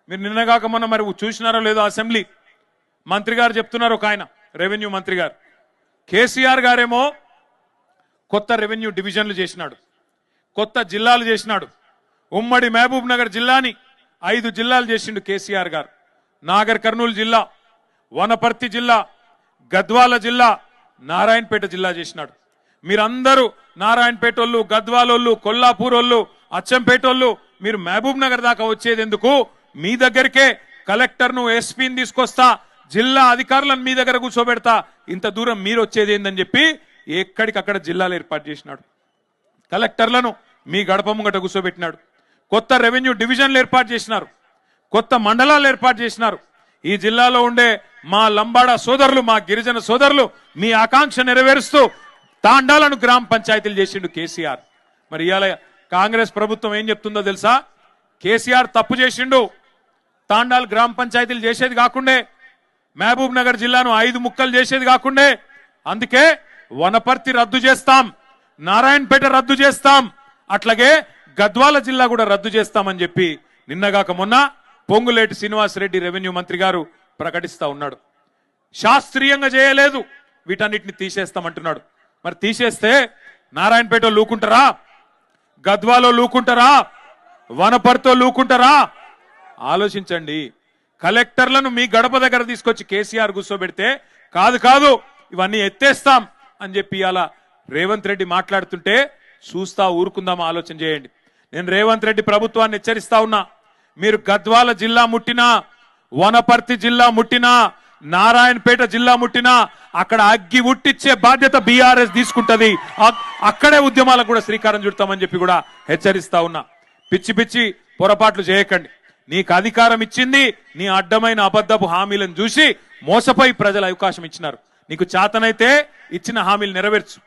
మీరు నిన్నగాక మొన్న మరి చూసినారో లేదో అసెంబ్లీ మంత్రి గారు చెప్తున్నారు, ఒక ఆయన రెవెన్యూ మంత్రి గారు, కేసీఆర్ గారేమో కొత్త రెవెన్యూ డివిజన్లు చేసినాడు, కొత్త జిల్లాలు చేసినాడు. ఉమ్మడి మహబూబ్ నగర్ జిల్లాని 5 జిల్లాలు చేసిండు కేసీఆర్ గారు. నాగర్ కర్నూలు జిల్లా, వనపర్తి జిల్లా, గద్వాల జిల్లా, నారాయణపేట జిల్లా చేసినాడు. మీరందరూ నారాయణపేటోళ్ళు, గద్వాలోళ్ళు, కొల్లాపూరోళ్ళు, అచ్చంపేటోళ్ళు మీరు మహబూబ్ నగర్ దాకా వచ్చేది ఎందుకు? మీ దగ్గరికే కలెక్టర్ను, ఎస్పీని తీసుకొస్తా, జిల్లా అధికారులను మీ దగ్గర కూర్చోబెడతా, ఇంత దూరం మీరు వచ్చేది ఏందని చెప్పి ఎక్కడికక్కడ జిల్లాలు ఏర్పాటు చేసినాడు. కలెక్టర్లను మీ గడప ముంగట కూర్చోబెట్టినాడు. కొత్త రెవెన్యూ డివిజన్లు ఏర్పాటు చేసినారు, కొత్త మండలాలు ఏర్పాటు చేసినారు. ఈ జిల్లాలో ఉండే మా లంబాడా సోదరులు, మా గిరిజన సోదరులు మీ ఆకాంక్ష నెరవేరుస్తూ తాండాలను గ్రామ పంచాయతీలు చేసిండు కేసీఆర్. మరి ఇవాళ కాంగ్రెస్ ప్రభుత్వం ఏం చెప్తుందో తెలుసా? కేసీఆర్ తప్పు చేసిండు, తాండాలు గ్రామ పంచాయతీలు చేసేది కాకుండే, మహబూబ్ నగర్ జిల్లాను 5 ముక్కలు చేసేది కాకుండే, అందుకే వనపర్తి రద్దు చేస్తాం, నారాయణపేట రద్దు చేస్తాం, అట్లాగే గద్వాల జిల్లా కూడా రద్దు చేస్తామని చెప్పి నిన్నగాక మొన్న పొంగులేటి శ్రీనివాసరెడ్డి రెవెన్యూ మంత్రి గారు ప్రకటిస్తా ఉన్నాడు. శాస్త్రీయంగా చేయలేదు, వీటన్నిటిని తీసేస్తామంటున్నాడు. మరి తీసేస్తే నారాయణపేట లూకుంటారా? గద్వాలో లూకుంటారా? వనపర్తితో లూకుంటారా? ఆలోచించండి. కలెక్టర్లను మీ గడప దగ్గర తీసుకొచ్చి కేసీఆర్ కూర్చోబెడితే కాదు ఇవన్నీ ఎత్తేస్తాం అని చెప్పి అలా రేవంత్ రెడ్డి మాట్లాడుతుంటే చూస్తా ఊరుకుందామా? ఆలోచన చేయండి. నేను రేవంత్ రెడ్డి ప్రభుత్వాన్ని హెచ్చరిస్తా ఉన్నా, మీరు గద్వాల జిల్లా ముట్టినా, వనపర్తి జిల్లా ముట్టినా, నారాయణపేట జిల్లా ముట్టినా అక్కడ అగ్గి ఉట్టిచ్చే బాధ్యత బీఆర్ఎస్ తీసుకుంటది. అక్కడే ఉద్యమాలకు కూడా శ్రీకారం చుడతామని చెప్పి కూడా హెచ్చరిస్తా ఉన్నా. పిచ్చి పొరపాట్లు చేయకండి. నీకు అధికారం ఇచ్చింది నీ అడ్డమైన అబద్ధపు హామీలను చూసి మోసపోయి ప్రజలు అవకాశం ఇచ్చినారు. నీకు చేతనైతే ఇచ్చిన హామీలు నెరవేర్చు.